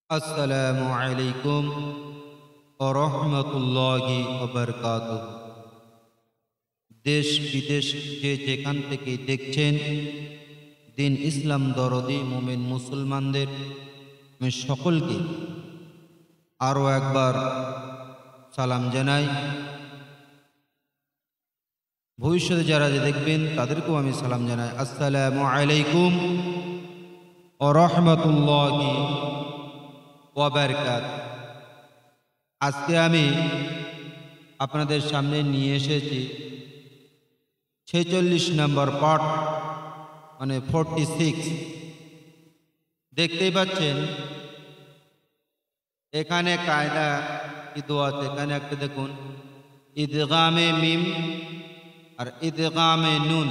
আসসালামু আলাইকুম ওয়া রাহমাতুল্লাহি ওয়া বারাকাতুহু। দেশ বিদেশ যে যেখান থেকে দেখছেন, দিন ইসলাম দরদি মুমিন মুসলমানদের আমি সকলকে আরও একবার সালাম জানাই। ভবিষ্যতে যারা দেখবেন তাদেরকেও আমি সালাম জানাই। আসসালামু আলাইকুম ওয়া রাহমাতুল্লাহি ওয়া বারাকাতুহু। আজকে আমি আপনাদের সামনে নিয়ে এসেছি 46 নম্বর পার্ট, মানে 46। দেখতেই পাচ্ছেন এখানে কায়দা কি দোয়া আছে। এখানে একটা দেখুন, ইদগামে মিম আর ইদগামে নুন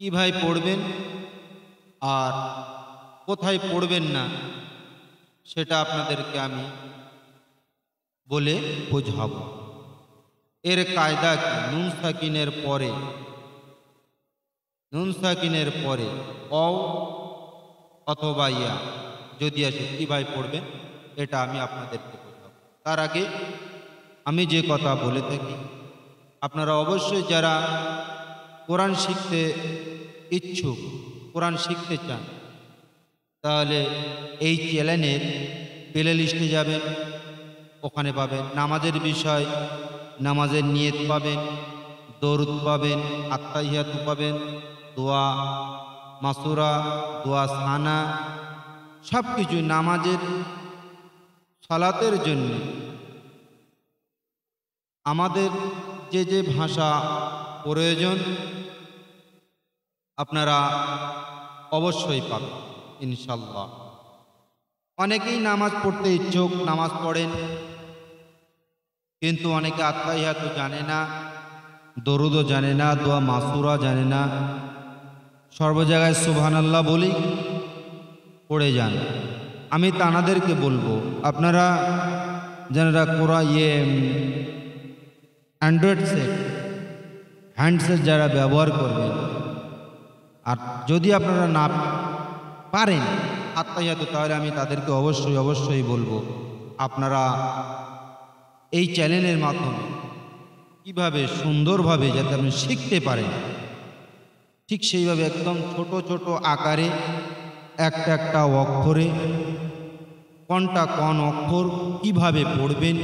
কি ভাই পড়বেন আর কোথায় পড়বেন না সেটা আপনাদেরকে আমি বলে বোঝাবো। এর কায়দা কি? নুন সাকিনের পরে অ অথবা ইয়া যদি আসে কীভাবে পড়বেন এটা আমি আপনাদেরকে বোঝাবো। তার আগে আমি যে কথা বলে থাকি, আপনারা অবশ্যই যারা কোরআন শিখতে ইচ্ছুক, কোরআন শিখতে চান, তাহলে এই চ্যানেলের প্লে লিস্টে যাবেন, ওখানে পাবেন নামাজের বিষয়, নামাজের নিয়ত পাবেন, দরুদ পাবেন, আত্তাহিয়াতু পাবেন, দোয়া মাসুরা, দোয়া সানা, সব কিছু নামাজের সালাতের জন্য আমাদের যে যে ভাষা প্রয়োজন আপনারা অবশ্যই পাবেন ইনশাল্লাহ। অনেকেই নামাজ পড়তে ইচ্ছুক, নামাজ পড়েন, কিন্তু অনেকে আত্তাহিয়াতু জানে না, দরুদও জানে না, দোয়া মাসুরা জানে না, সর্ব জায়গায় সুবহানাল্লাহ বলি পড়ে যান। আমি তানাদেরকে বলবো, আপনারা যারা অ্যান্ড্রয়েড সেট, হ্যান্ডসেট যারা ব্যবহার করবেন, আর যদি আপনারা না পারেন আত্তাহিয়াতু, তাহলে আমি তাদেরকে অবশ্যই বলবো আপনারা এই চ্যানেলের মাধ্যমে কিভাবে সুন্দরভাবে যাতে আপনি শিখতে পারেন, ঠিক সেইভাবে একদম ছোট ছোট আকারে একটা একটা অক্ষরে কোনটা কোন অক্ষর কিভাবে পড়বেন,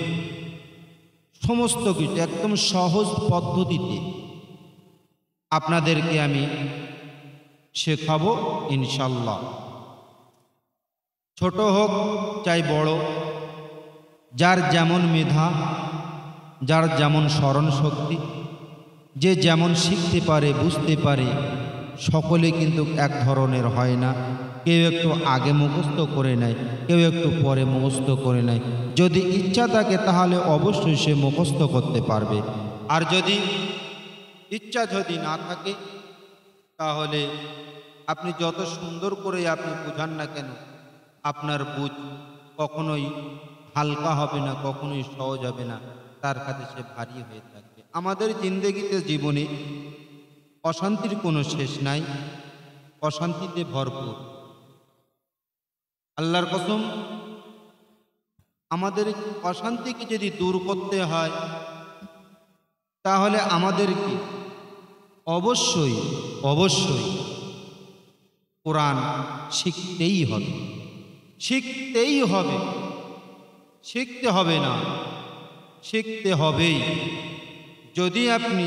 সমস্ত কিছু একদম সহজ পদ্ধতিতে আপনাদেরকে আমি শেখাবো ইনশাল্লাহ। ছোট হোক চাই বড়, যার যেমন মেধা, যার যেমন স্মরণ শক্তি, যে যেমন শিখতে পারে, বুঝতে পারে, সকলে কিন্তু এক ধরনের হয় না। কেউ একটু আগে মুখস্থ করে নেয়, কেউ একটু পরে মুখস্থ করে নেয়। যদি ইচ্ছা থাকে তাহলে অবশ্যই সে মুখস্থ করতে পারবে, আর যদি ইচ্ছা না থাকে তাহলে আপনি যত সুন্দর করে আপনি বুঝান না কেন, আপনার বুঝ কখনোই হালকা হবে না, কখনোই সহজ হবে না, তার কাছে সে ভারী হয়ে থাকবে। আমাদের জিন্দেগিতে, জীবনে অশান্তির কোনো শেষ নাই, অশান্তিতে ভরপুর। আল্লাহর কসম, আমাদের অশান্তিকে যদি দূর করতে হয় তাহলে আমাদেরকে অবশ্যই কোরআন শিখতেই হবে। শিখতে হবে না, শিখতে হবেই। যদি আপনি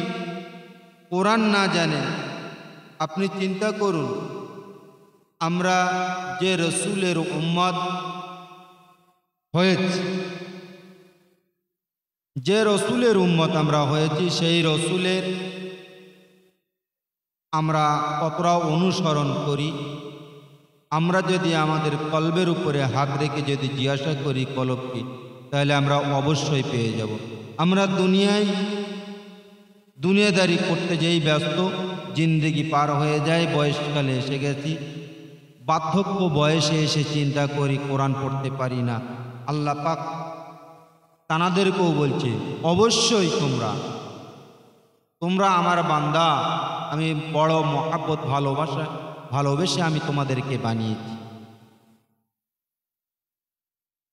কোরআন না জানেন, আপনি চিন্তা করুন, আমরা যে রসুলের উম্মত হয়েছি, আমরা হয়েছি, সেই রসুলের আমরা কতটা অনুসরণ করি। আমরা যদি আমাদের কলবের উপরে হাত রেখে যদি জিজ্ঞাসা করি কলব কি, তাহলে আমরা অবশ্যই পেয়ে যাব। আমরা দুনিয়াদারি করতে যেই ব্যস্ত, জিন্দেগি পার হয়ে যায়, বয়সকালে এসে গেছি, বার্ধক্য বয়সে এসে চিন্তা করি কোরআন পড়তে পারি না। আল্লাহ পাক তানাদেরকেও বলছে, অবশ্যই তোমরা আমার বান্দা, আমি বড় মহাব্বত ভালোবেসে আমি তোমাদেরকে বানিয়েছি।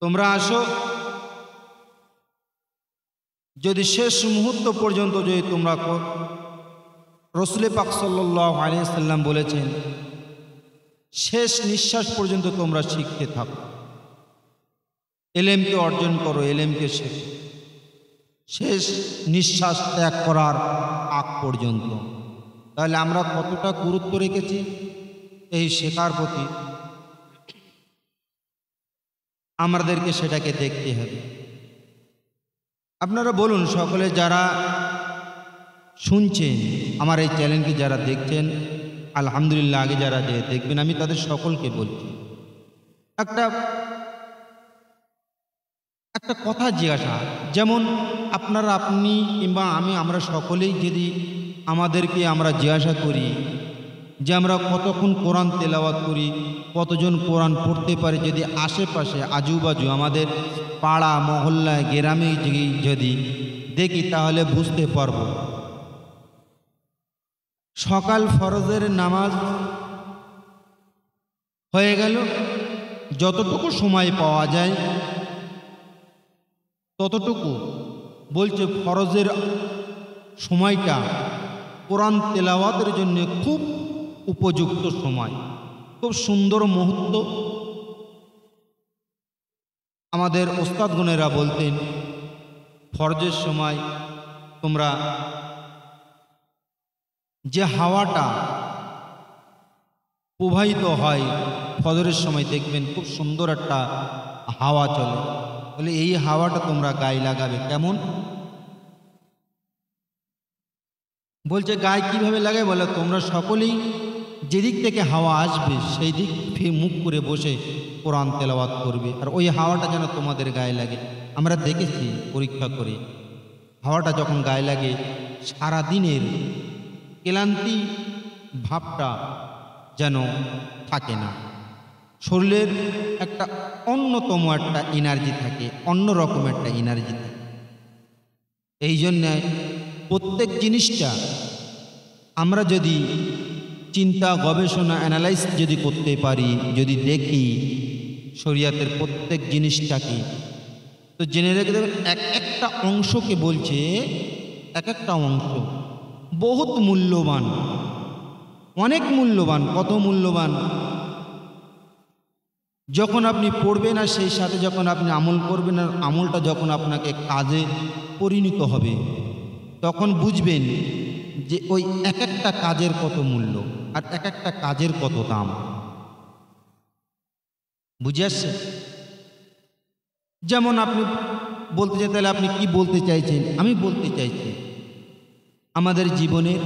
তোমরা আসো, যদি শেষ মুহূর্ত পর্যন্ত যদি তোমরা রসুল পাক সাল্লাল্লাহু আলাইহি ওয়াসাল্লাম বলেছেন শেষ নিঃশ্বাস পর্যন্ত তোমরা শিখতে থাকো, এলেমকে অর্জন করো, এলেমকে শেখো, শেষ নিঃশ্বাস ত্যাগ করার আগ পর্যন্ত। তাহলে আমরা কতটা গুরুত্ব রেখেছি এই শেখার প্রতি, আমাদেরকে সেটাকে দেখতে হবে। আপনারা বলুন, সকলে যারা শুনছেন, আমার এই চ্যানেলকে যারা দেখছেন, আলহামদুলিল্লাহ, আগে যারা দেখবেন, আমি তাদের সকলকে বলছি একটা কথা জিজ্ঞাসা, যেমন আপনি কিংবা আমরা সকলেই যদি আমাদেরকে আমরা জিজ্ঞাসা করি যে আমরা কতক্ষণ কোরআন তেলাওয়াত করি, কতজন কোরআন পড়তে পারে, যদি আশেপাশে আজুবাজু আমাদের পাড়া মহল্লায় গ্রামে যদি দেখি তাহলে বুঝতে পারব। সকাল ফরজের নামাজ হয়ে গেল, যতটুকু সময় পাওয়া যায় ততটুকু বলছে ফরজের সময়টা কোরআন তেলাওয়াতের জন্য খুব উপযুক্ত সময়, খুব সুন্দর মুহূর্ত। আমাদের ওস্তাদগণেরা বলতেন ফরজের সময় তোমরা যে হাওয়াটা প্রবাহিত হয় ফজরের সময় দেখবেন খুব সুন্দর একটা হাওয়া চলে, বলে এই হাওয়াটা তোমরা গায়ে লাগাবে। কেমন বলছে গায়ে কিভাবে লাগাবে? বলে তোমরা সকলেই যেদিক থেকে হাওয়া আসবে সেই দিক মুখ করে বসে কোরআন তেলাওয়াত করবে, আর ওই হাওয়াটা যেন তোমাদের গায়ে লাগে। আমরা দেখেছি পরীক্ষা করে, হাওয়াটা যখন গায়ে লাগে সারাদিনের ক্লান্তি ভাবটা যেন থাকে না, শরীরের একটা অন্যতম একটা এনার্জি থাকে, অন্যরকম একটা এনার্জি থাকে। এই জন্যে প্রত্যেক জিনিসটা আমরা যদি চিন্তা গবেষণা অ্যানালাইজ যদি করতে পারি, যদি দেখি শরীয়তের প্রত্যেক জিনিসটাকে, তো জেনে রেখে দেবেন এক একটা অংশকে বলছে, এক একটা অংশ বহুত মূল্যবান, অনেক মূল্যবান। কত মূল্যবান? যখন আপনি পড়বেন আর সেই সাথে যখন আপনি আমল করবেন, আর আমলটা যখন আপনাকে কাজে পরিণত হবে, তখন বুঝবেন যে ওই এক একটা কাজের কত মূল্য আর এক একটা কাজের কত দাম। বুঝে আসছে? যেমন আপনি বলতে চাই, তাহলে আপনি কি বলতে চাইছেন? আমি বলতে চাইছি আমাদের জীবনের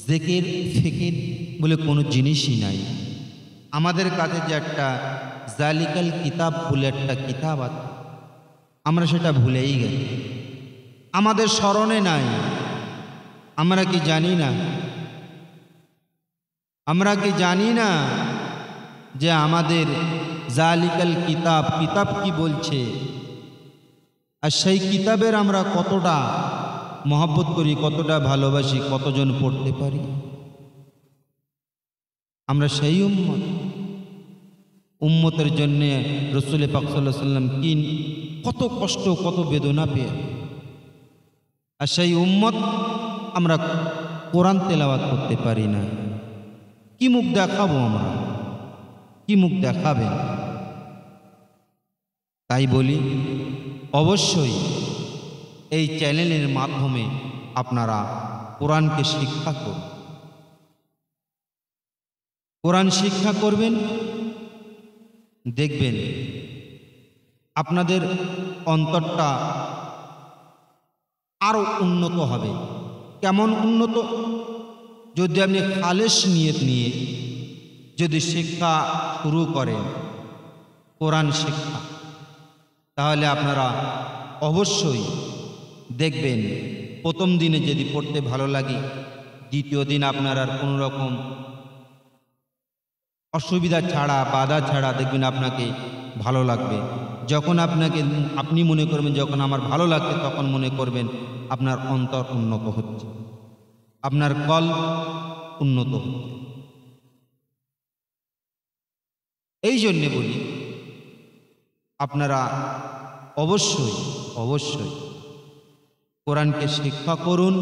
জেকের ফেকের বলে কোনো জিনিসই নাই। আমাদের কাছে যে একটা জালিকাল কিতাব বলে একটা কিতাব আছে, আমরা সেটা ভুলেই গেছি, আমাদের স্মরণে নাই। আমরা কি জানি না? আমরা কি জানি না যে আমাদের জালিকাল কিতাব, কিতাব কি বলছে, আর সেই কিতাবের আমরা কতটা মহব্বত করি, কতটা ভালোবাসি, কতজন পড়তে পারি? আমরা সেই উম্মতের জন্যে রসুল পাক সাল্লাল্লাহু আলাইহি ওয়াসাল্লাম কি কত কষ্ট, কত বেদনা পেয়ে, আর সেই উম্মত আমরা কোরআন তেলাওয়াত করতে পারি না। কি মুখ দেখাবো আমরা? কি মুখ দেখাবেন? তাই বলি অবশ্যই এই চ্যানেলের মাধ্যমে আপনারা কোরআনকে শিক্ষা করুন, কোরআন শিক্ষা করবেন, দেখবেন আপনাদের অন্তরটা আরও উন্নত হবে। কেমন উন্নত? যদি আপনি খালেস নিয়ত নিয়ে যদি শিক্ষা শুরু করেন, কোরআন শিক্ষা, তাহলে আপনারা অবশ্যই দেখবেন প্রথম দিনে যদি পড়তে ভালো লাগে, দ্বিতীয় দিন আপনার আর কোনো রকম অসুবিধা ছাড়া, বাধা ছাড়া দেখবেন আপনাকে ভালো লাগবে। যখন আপনি মনে করবেন যখন আমার ভালো লাগবে, তখন মনে করবেন আপনার অন্তর উন্নত হচ্ছে, আপনার কল্প উন্নত হচ্ছে। এই জন্যে বলি আপনারা অবশ্যই অবশ্যই কোরআনকে শিক্ষা করুন,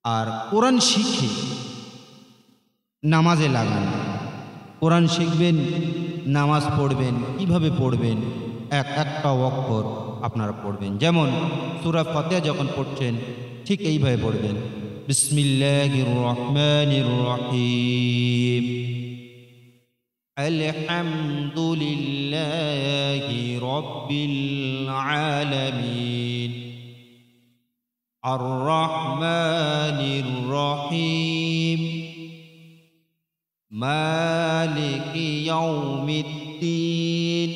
আর কোরআন শিখে নামাজে লাগান। কোরআন শিখবেন, নামাজ পড়বেন। কিভাবে পড়বেন? একটা অক্ষর আপনারা পড়বেন। যেমন সূরা ফাতিহা যখন পড়ছেন ঠিক এইভাবে পড়বেন, বিসমিল্লাহির রহমানির রহিম, আলহামদুলিল্লাহি রাব্বিল আলামিন, আর রহমানির রহিম, মালিকি ইয়াউমিদ্দিন,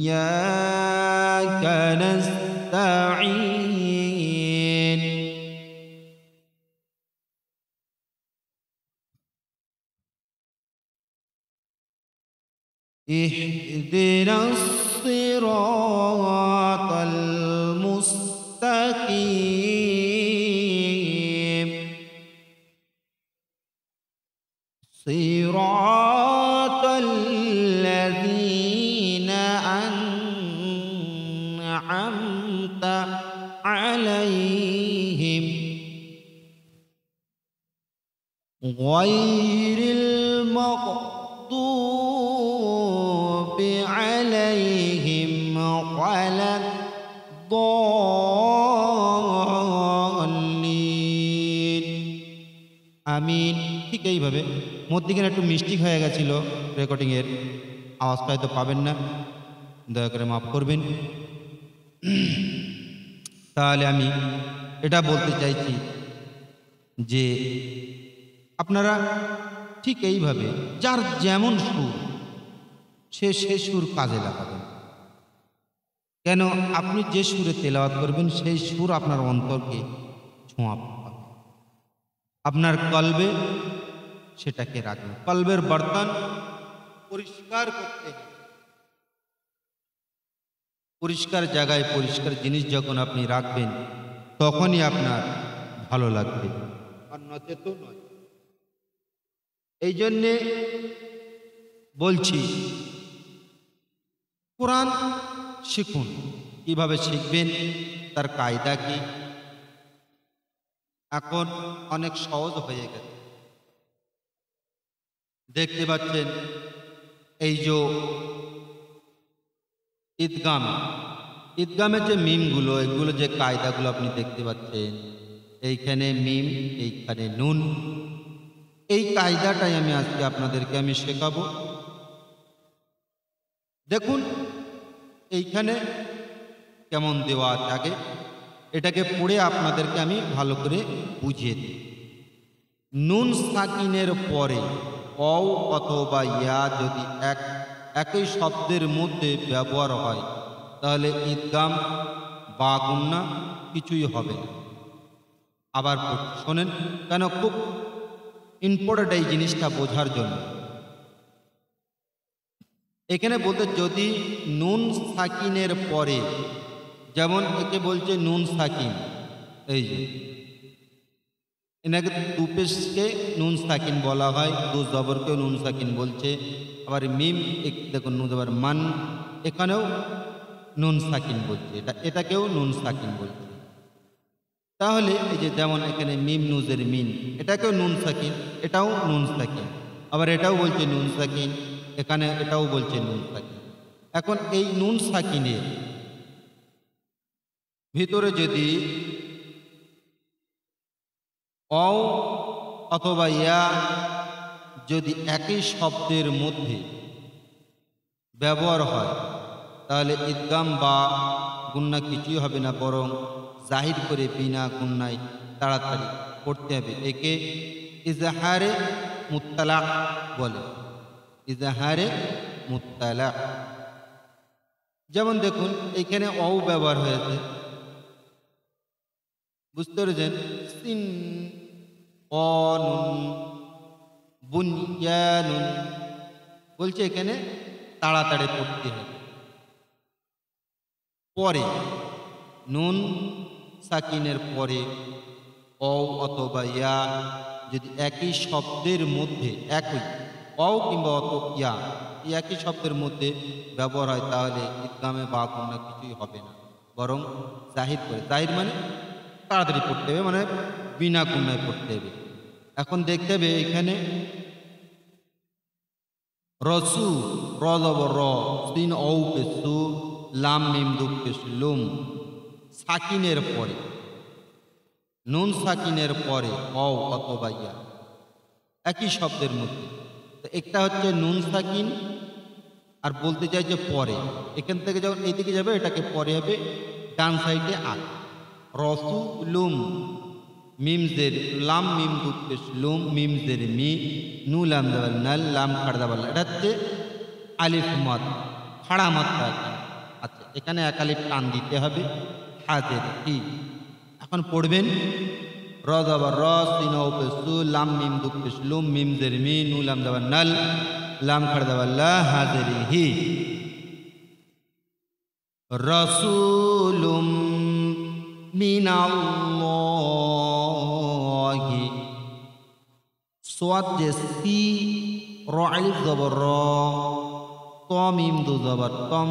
ইয়্যাকা নাস্তাঈন, ইহদিনাস সিরাতাল মুস্তাকিম, সিরাতাল লাযীনা আন'আমতা আলাইহিম গায়রিল মাগদুবি আলাইহিম ওয়ালাদ-দাল্লিন। আমিন। ঠিক এইভাবে মধ্যিখানে একটু মিস্টেক হয়ে গেছিল, রেকর্ডিংয়ের আওয়াজটা হয়তো পাবেন না, দয়া করে মাফ করবেন। তাহলে আমি এটা বলতে চাইছি যে আপনারা ঠিক এইভাবে যার যেমন সুর সে সুর কাজে লাগাবেন। কেন? আপনি যে সুরে তেলাওয়াত করবেন সেই সুর আপনার অন্তরকে ছোঁয়া পাবে, আপনার কলবে সেটাকে রাখবেন। কলবের বর্তন পরিষ্কার করতে হবে। পরিষ্কার জায়গায় পরিষ্কার জিনিস যখন আপনি রাখবেন তখনই আপনার ভালো লাগবে, আর নচেত নয়। এই জন্যে বলছি কোরআন শিখুন। কিভাবে শিখবেন, তার কায়দা কি, এখন অনেক সহজ হয়ে গেছে। দেখতে পাচ্ছেন এই যে ঈদগামের যে মিমগুলো, এগুলো যে কায়দাগুলো আপনি দেখতে পাচ্ছেন, এইখানে মিম, এইখানে নুন, এই কায়দাটাই আমি আজকে আপনাদেরকে শেখাবো। দেখুন এইখানে কেমন দেওয়া আছে, আগে এটাকে পড়ে আপনাদেরকে আমি ভালো করে বুঝিয়ে দিই। নুন সাকিনের পরে অ অথবা ইয়া যদি একই শব্দের মধ্যে ব্যবহার হয় তাহলে ঈদগাম বা গুন্না কিছুই হবে না। আবার শোনেন, কেন খুব ইম্পর্টেন্ট এই জিনিসটা বোঝার জন্য। এখানে বলতে যদি নুন সাকিনের পরে, যেমন একে বলছে নুন সাকিন, এই যে এনাকে দুপেশকে নুন সাকিন বলা হয়, দু জবরকেও নুন সাকিন বলছে। আবার মিম দেখুন নুন জবর মান, এখানেও নুন সাকিন বলছে, এটাকেও নুন সাকিন বলছে। তাহলে এই যে যেমন এখানে মিম নুজের মিন, এটাকেও নুন সাকিন, এটাও নুন সাকিন, আবার এটাও বলছে নুন সাকিন, এখানে এটাও বলছে নুন সাকিন। এখন এই নুন সাকিনের ভিতরে যদি অ অথবা ইয়া যদি একই শব্দের মধ্যে ব্যবহার হয় তাহলে ঈদগাম বা গুন্না কিছুই হবে না, বরং জাহির করে বিনা গুন্নায় তাড়াতাড়ি পড়তে হবে। একে ইজহারে মুত্তালা বলে, ইজহারে মুত্তালা। যেমন দেখুন এইখানে অ ব্যবহার হয়েছে, বুঝতে পেরেছেন? সিন অনুন বুনিয়ানুন বলছে, এখানে তাড়াতাড়ি পড়তে হবে। পরে নুন সাকিনের পরে অ অথবা ইয়া যদি একই শব্দের মধ্যে, একই অ কিংবা ইয়া এই একই শব্দের মধ্যে ব্যবহার হয়, তাহলে ঈদগামে বা গুন্না কিছুই হবে না, বরং জাহির করে। জাহির মানে তাড়াতাড়ি পড়তে হবে, মানে বিনা গুন্নায় পড়তে হবে। এখন দেখতে হবে এখানে রসু, র জবর র, সিন ঔ পেশু, লাম মিম দুঃখ পেশু লুম, সাকিনের পরে, নুন সাকিনের পরে অ অথবা ইয়া একই শব্দের মধ্যে। তো একটা হচ্ছে নুন সাকিন, আর বলতে চাই যে পরে, এখান থেকে যখন এইদিকে যাবে এটাকে পরে হবে, ডান সাইডে আগ। রসু লুম, মিম জের লাম মিম দুঃখ পেশ লুম, মিম জের মি, নু লাম দাবাল নাল, লাম খাড় দাবাল, এটা হচ্ছে আলিফ মদ, খাড়া মাত্রা। আচ্ছা, এখানে এক আলিফ টান দিতে হবে, হাজের হি। এখন পড়বেন র দাবার র, সিন ঔ পেশু, লাম মিম দুঃখ পেশ লুম, মিম জের মি, নু লাম দাবাল নাল, লাম খাড় দাবাল লা, হাজের হি। রাসূলুম মিনাল্লাহি, সোয়াদ যে সি, র আলিফ জবর র, ত মিম দু জবর তম,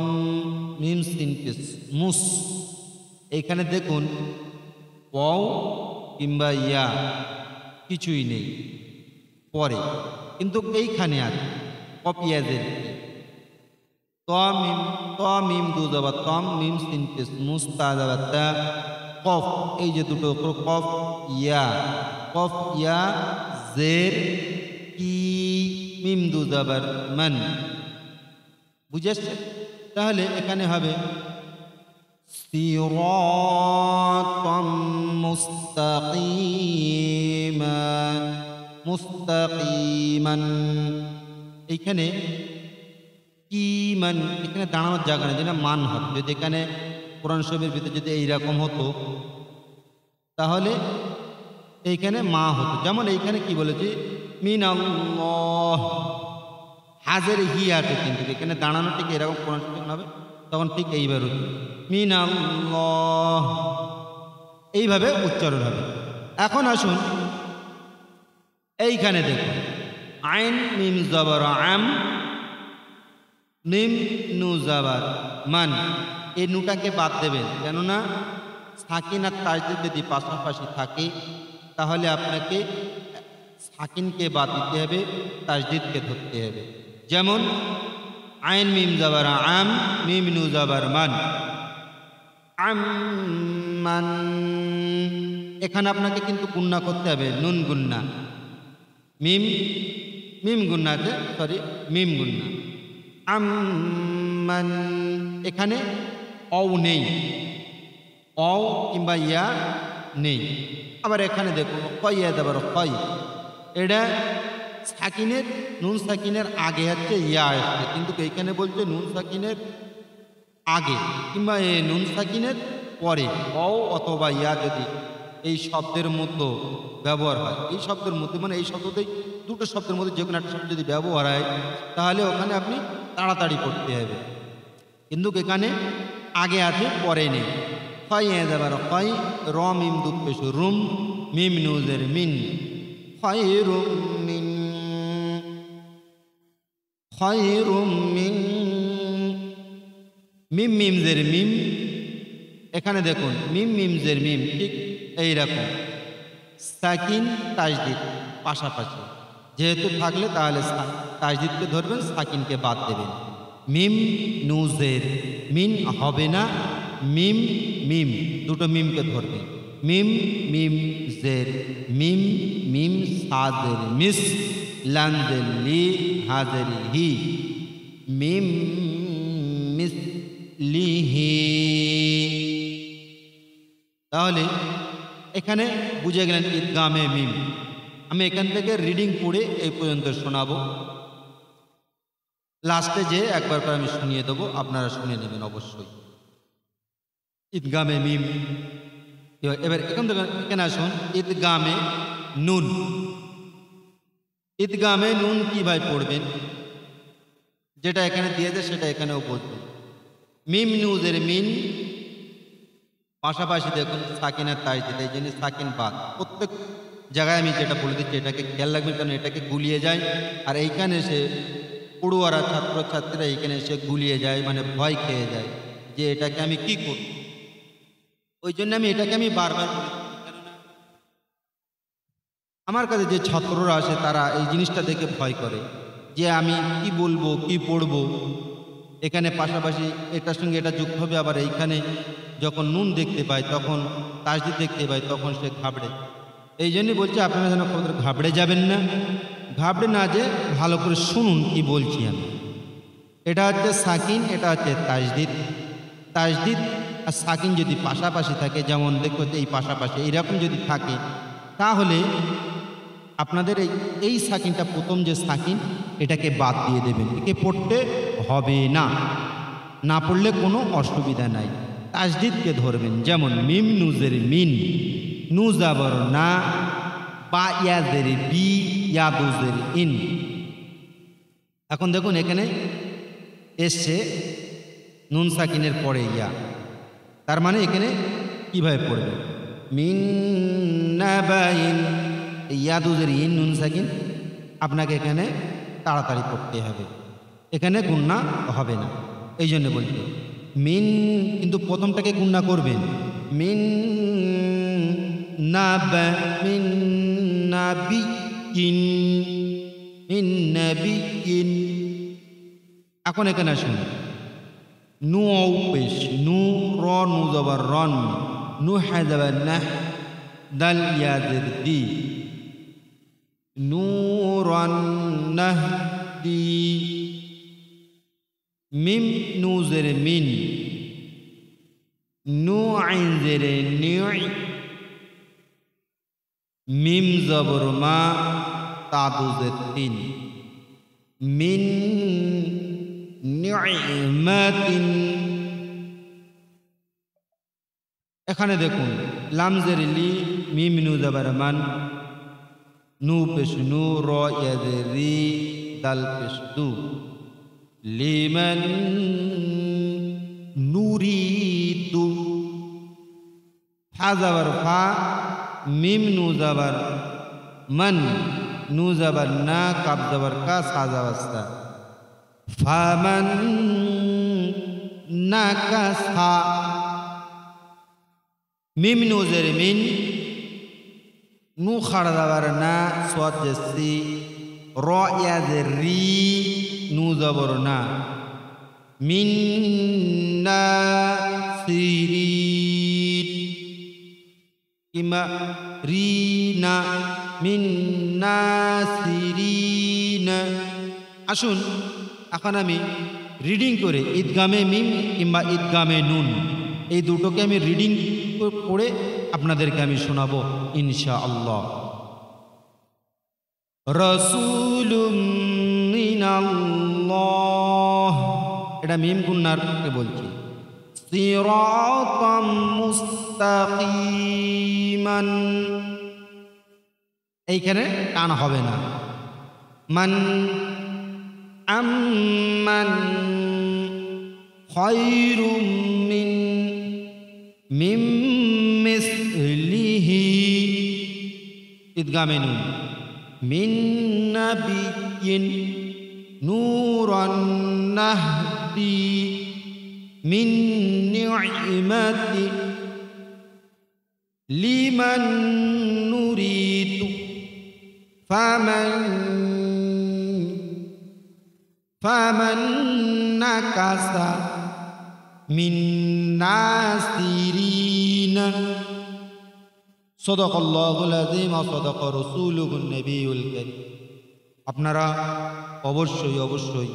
মিম সিন পেশ মুস। এইখানে দেখুন ওয়াও কিংবা ইয়া কিছুই নেই পরে, কিন্তু এইখানে আছে কপিয়াজের ত মিম দু জবর তম, মিম সিন পেশ মুস, তা জবর তা, কফ, এই যে দুটো কফ ইয়া, কফ ইয়া জের কি, মিম দু জবর মান। বুঝেছে? তাহলে এখানে হবে সিরাতাম মুস্তাকিমা, মুস্তাকিমান। এইখানে কি মান, এখানে দাঁড়ানোর জায়গা নেই, যেটা মান হবে। যদি এখানে কোরআন শরীফের ভিতরে যদি এইরকম হতো তাহলে এইখানে মা হতো। যেমন এইখানে কি বলেছি মিনাল্লাহ, হাজের হি আছে, কিন্তু এখানে দাঁড়ানো ঠিক এরকম কোরআন শরীফ হবে, তখন ঠিক এইবার হতো মিনাল্লাহ, এইভাবে উচ্চারণ হবে। এখন আসুন এইখানে দেখুন আইন মিম জবর আম, মিম নু জবর মান, এই নুটাকে বাদ দেবেন, কেননা সাকিন আর তাজদিদ যদি পাশাপাশি থাকে তাহলে আপনাকে সাকিনকে বাদ দিতে হবে, তাজদিদকে ধরতে হবে। যেমন আইন মিম জবর আম, মিম নু জবর মান, আম্মান। এখানে আপনাকে কিন্তু গুন্না করতে হবে, নুন গুন্না, মিম মিম গুন্না আছে, সরি মিম গুন্না। আম্মান, এখানে অও নেই, অও কিংবা ইয়া নেই। আবার এখানে দেখুন কইয়া দেবার কই, এটা সাকিনের, নুন সাকিনের আগে হচ্ছে ইয়া আসছে, কিন্তু এইখানে বলছে নুন সাকিনের আগে কিংবা নুন সাকিনের পরে অও অথবা ইয়া যদি এই শব্দের মধ্যে ব্যবহার হয়, এই শব্দের মধ্যে মানে এই শব্দতেই দুটো শব্দের মধ্যে যে কোনো একটা শব্দ যদি ব্যবহার হয় তাহলে ওখানে আপনি তাড়াতাড়ি করতে হবে, কিন্তু এখানে আগে আছে পরে নেই। হয় যাবার হয়, র মিম দুঃখ পেশু রুম, মিম নুজের মিন, হয় রুম মিন, হয় রুম মিন, মিম মিমজের মিম। এখানে দেখুন মিম মিমজের মিম ঠিক এইরকম, সাকিন তাজদিদ পাশাপাশি, যেহেতু থাকলে তাহলে তাজদিদকে ধরবেন, সাকিনকে বাদ দেবেন। মিম নুজের মিন হবে না, মিম মিম দুটো মিমকে ধরবে, মিম মিম জের মিম, মিম সাদের মিস, লানজের লি, হাজের হি, মিম মিস লিহি। তাহলে এখানে বুঝে গেলেন ঈদগামে মিম। আমি এখান থেকে রিডিং পড়ে এই পর্যন্ত শোনাবো, লাস্টে যে একবার করে আমি শুনিয়ে দেবো, আপনারা শুনে নেবেন অবশ্যই। ঈদগামে মিম। এবার এখান থেকে এখানে আসুন ঈদগামে নুন। ঈদগামে নুন কিভাবে পড়বেন, যেটা এখানে দিয়েছে সেটা এখানেও বলবেন। মিম নুজের মিন, পাশাপাশি দেখুন সাকিন আর তাজদিদ, এই জন্য সাকিন বাদ। প্রত্যেক জায়গায় আমি যেটা বলে দিচ্ছি এটাকে খেয়াল রাখবেন, কারণ এটাকে গুলিয়ে যায়, আর এইখানে এসে পড়ুয়ারা ছাত্রছাত্রীরা এখানে এসে গুলিয়ে যায়, মানে ভয় খেয়ে যায় যে এটাকে আমি কি করব। ওই জন্য এটাকে আমি বারবার বলি, কেননা আমার কাছে যে ছাত্ররা আসে তারা এই জিনিসটা দেখে ভয় করে যে আমি কি বলবো, কি পড়বো। এখানে পাশাপাশি এটার সঙ্গে এটা যুক্ত হবে, আবার এইখানে যখন নুন দেখতে পায়, তখন তাসদিদ দেখতে পায়, তখন সে ঘাবড়ে। এই জন্যই বলছি আপনারা যেন ঘাবড়ে যাবেন না, ঘাবড়ে না যে ভালো করে শুনুন কি বলছি আমি। এটা হচ্ছে সাকিন, এটা হচ্ছে তাসদিদ। তাসদিদ আর সাকিন যদি পাশাপাশি থাকে, যেমন দেখো এই পাশাপাশি এইরকম যদি থাকে, তাহলে আপনাদের এই সাকিনটা প্রথম যে সাকিন এটাকে বাদ দিয়ে দেবেন, একে পড়তে হবে না, না পড়লে কোনো অসুবিধা নাই। তাসদিদকে ধরবেন, যেমন মিম নুজের মিন, নু জাবর না, বা ইয়াদের বি, ইয়াদুজের ইন। এখন দেখুন এখানে এসছে নুন সাকিনের পরে ইয়া, তার মানে এখানে কিভাবে পড়বে, মিন নাবাইন, ইয়াদুজের ইন নুন সাকিন, আপনাকে এখানে তাড়াতাড়ি পড়তে হবে, এখানে গুণনা হবে না। এই জন্য বলছি মিন, কিন্তু প্রথমটাকে গুণনা করবেন, মিন নাবা, মিন নাবিয়িন, মিন নাবিয়িন। এখন এখানে আসুন, নু পেশ, নু র নু জবর রন, নু হাজাবার না, দাল ইয়াদের দি, নূরান নাহদি, মিম নুজের মিন, নু আইনজের নিউ, মিম জবর মা, তাদুজের তিন, মিন নি'মাতিন। এখানে দেখুন লামজের লি, মিম নু জবর মান, নু পেশ নু, র ইয়াদের রি, দাল পেশ দু, লিমান নুরিদু, ফা জবর ফা, মিম নু জবর মান, নু জবর না, কাব জবর কা, সা জবর সা, ফামান নাকাসা, মিম নুজের মিন, নু খাড়া জবর না, সাদ জেসি, র ইয়াদের রি, নু জবর না, মিন নাসিরিন, কিমা রিনা, মিন নাসিরিন। আসুন এখন আমি রিডিং করে ঈদগামে মিম কিংবা ঈদগামে নুন, এই দুটোকে আমি রিডিং করে আপনাদেরকে আমি শোনাবো ইনশাআল্লাহ। রাসূলুম মিনাল্লাহ, এটা মিম গুন্নারকে বলছি, সিরাতাম মুস্তাকিমান, এইখানে টান হবে না। মান আম্মান খায়রুম মিন, মিম মিসলিহি, ঈদগামে নুন, মিন নাবিয়্যিন, নূরান নাহদি, মিন নি'মাতি, লিমান নুরিদু, ফামান নাকাসা, মিন নাসিরিন। সাদাকাল্লাহুল আযীম ওয়া সাদাকা রাসূলুহুন নবিয়্যুল কারীম। আপনারা অবশ্যই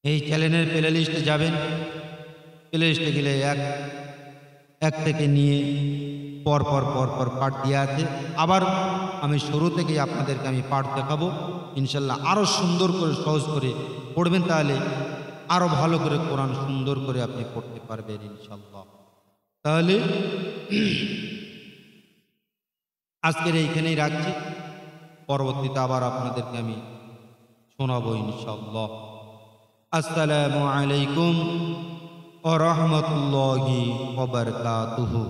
এই চ্যানেলের প্লে লিস্টে যাবেন, প্লে লিস্টে গেলে এক থেকে নিয়ে পর পাঠ দেওয়া আছে। আবার আমি শুরু থেকেই আপনাদেরকে আমি পাঠ দেখাবো ইনশাল্লাহ। আরও সুন্দর করে সহজ করে পড়বেন, তাহলে আরও ভালো করে কোরআন সুন্দর করে আপনি পড়তে পারবেন ইনশাল্লাহ। তাহলে আজকের এইখানেই রাখছি, পরবর্তীতে আবার আপনাদেরকে আমি শোনাবো ইনশাল্লাহ। আসসালামু আলাইকুম ওয়া রাহমাতুল্লাহি ওয়া বারাকাতুহু।